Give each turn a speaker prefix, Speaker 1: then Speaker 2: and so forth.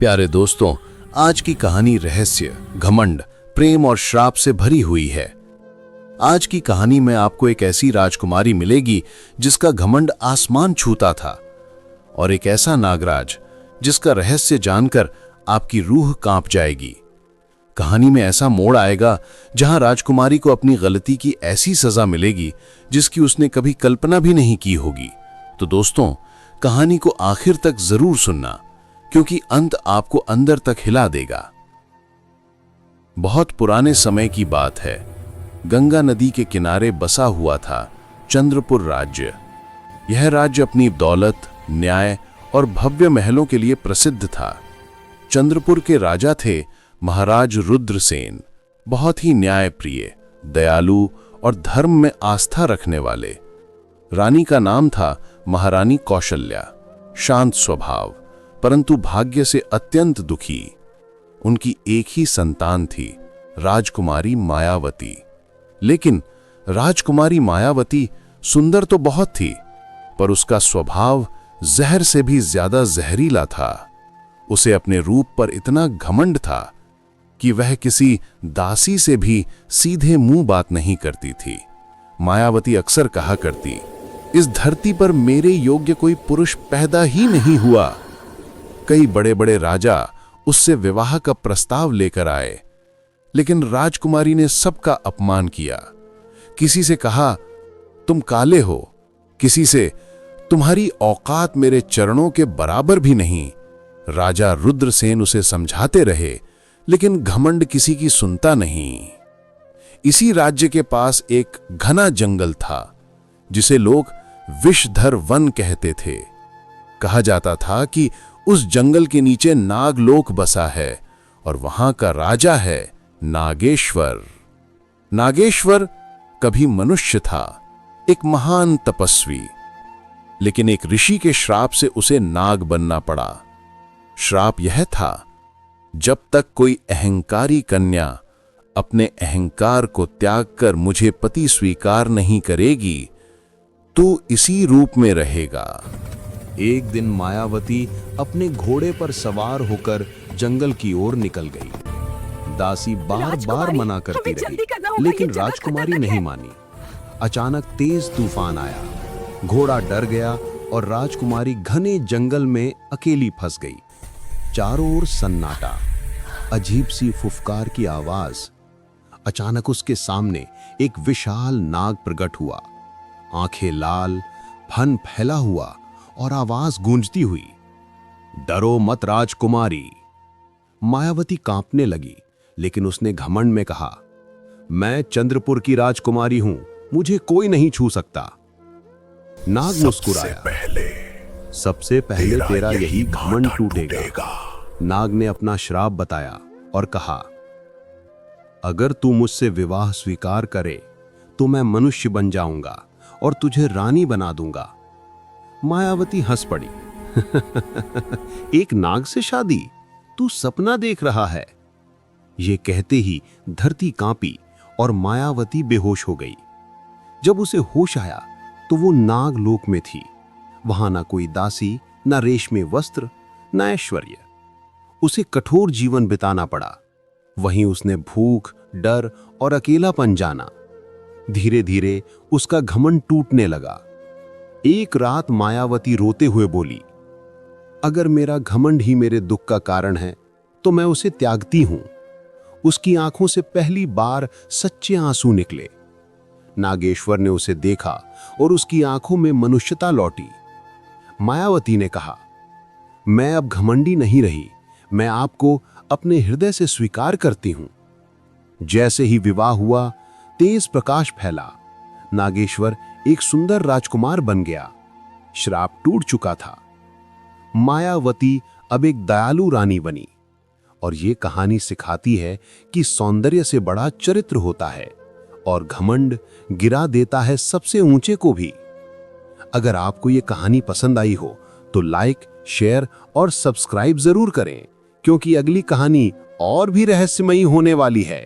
Speaker 1: प्यारे दोस्तों, आज की कहानी रहस्य, घमंड, प्रेम और श्राप से भरी हुई है। आज की कहानी में आपको एक ऐसी राजकुमारी मिलेगी जिसका घमंड आसमान छूता था, और एक ऐसा नागराज जिसका रहस्य जानकर आपकी रूह कांप जाएगी। कहानी में ऐसा मोड़ आएगा जहां राजकुमारी को अपनी गलती की ऐसी सजा मिलेगी जिसकी उसने कभी कल्पना भी नहीं की होगी। तो दोस्तों, कहानी को आखिर तक जरूर सुनना, क्योंकि अंत आपको अंदर तक हिला देगा। बहुत पुराने समय की बात है। गंगा नदी के किनारे बसा हुआ था चंद्रपुर राज्य। यह राज्य अपनी दौलत, न्याय और भव्य महलों के लिए प्रसिद्ध था। चंद्रपुर के राजा थे महाराज रुद्रसेन, बहुत ही न्यायप्रिय, दयालु और धर्म में आस्था रखने वाले। रानी का नाम था महारानी कौशल्या, शांत स्वभाव परंतु भाग्य से अत्यंत दुखी। उनकी एक ही संतान थी, राजकुमारी मायावती। लेकिन राजकुमारी मायावती सुंदर तो बहुत थी, पर उसका स्वभाव जहर से भी ज्यादा जहरीला था। उसे अपने रूप पर इतना घमंड था कि वह किसी दासी से भी सीधे मुंह बात नहीं करती थी। मायावती अक्सर कहा करती, इस धरती पर मेरे योग्य कोई पुरुष पैदा ही नहीं हुआ। कई बड़े बड़े राजा उससे विवाह का प्रस्ताव लेकर आए, लेकिन राजकुमारी ने सबका अपमान किया। किसी से कहा, तुम काले हो, किसी से तुम्हारी औकात मेरे चरणों के बराबर भी नहीं। राजा रुद्रसेन उसे समझाते रहे, लेकिन घमंड किसी की सुनता नहीं। इसी राज्य के पास एक घना जंगल था जिसे लोग विषधर वन कहते थे। कहा जाता था कि उस जंगल के नीचे नागलोक बसा है और वहां का राजा है नागेश्वर। नागेश्वर कभी मनुष्य था, एक महान तपस्वी, लेकिन एक ऋषि के श्राप से उसे नाग बनना पड़ा। श्राप यह था, जब तक कोई अहंकारी कन्या अपने अहंकार को त्याग कर मुझे पति स्वीकार नहीं करेगी, तो इसी रूप में रहेगा। एक दिन मायावती अपने घोड़े पर सवार होकर जंगल की ओर निकल गई। दासी बार बार मना करती रही, लेकिन राजकुमारी नहीं मानी। अचानक तेज तूफान आया, घोड़ा डर गया और राजकुमारी घने जंगल में अकेली फंस गई। चारों ओर सन्नाटा, अजीब सी फुफकार की आवाज। अचानक उसके सामने एक विशाल नाग प्रकट हुआ, आंखें लाल, फन फैला हुआ और आवाज गूंजती हुई, डरो मत राजकुमारी। मायावती कांपने लगी, लेकिन उसने घमंड में कहा, मैं चंद्रपुर की राजकुमारी हूं, मुझे कोई नहीं छू सकता। नाग मुस्कुराया, सबसे पहले तेरा यही घमंड टूटेगा। नाग ने अपना श्राप बताया और कहा, अगर तू मुझसे विवाह स्वीकार करे तो मैं मनुष्य बन जाऊंगा और तुझे रानी बना दूंगा। मायावती हंस पड़ी, एक नाग से शादी? तू सपना देख रहा है। ये कहते ही धरती कांपी और मायावती बेहोश हो गई। जब उसे होश आया तो वो नागलोक में थी। वहां ना कोई दासी, ना रेशमी वस्त्र, ना ऐश्वर्य। उसे कठोर जीवन बिताना पड़ा। वहीं उसने भूख, डर और अकेलापन जाना। धीरे धीरे उसका घमंड टूटने लगा। एक रात मायावती रोते हुए बोली, अगर मेरा घमंड ही मेरे दुख का कारण है तो मैं उसे त्यागती हूं। उसकी आंखों से पहली बार सच्चे आंसू निकले। नागेश्वर ने उसे देखा और उसकी आंखों में मनुष्यता लौटी। मायावती ने कहा, मैं अब घमंडी नहीं रही, मैं आपको अपने हृदय से स्वीकार करती हूं। जैसे ही विवाह हुआ, तेज प्रकाश फैला। नागेश्वर एक सुंदर राजकुमार बन गया। श्राप टूट चुका था। मायावती अब एक दयालु रानी बनी। और ये कहानी सिखाती है कि सौंदर्य से बड़ा चरित्र होता है और घमंड गिरा देता है सबसे ऊंचे को भी। अगर आपको ये कहानी पसंद आई हो तो लाइक, शेयर और सब्सक्राइब जरूर करें, क्योंकि अगली कहानी और भी रहस्यमयी होने वाली है।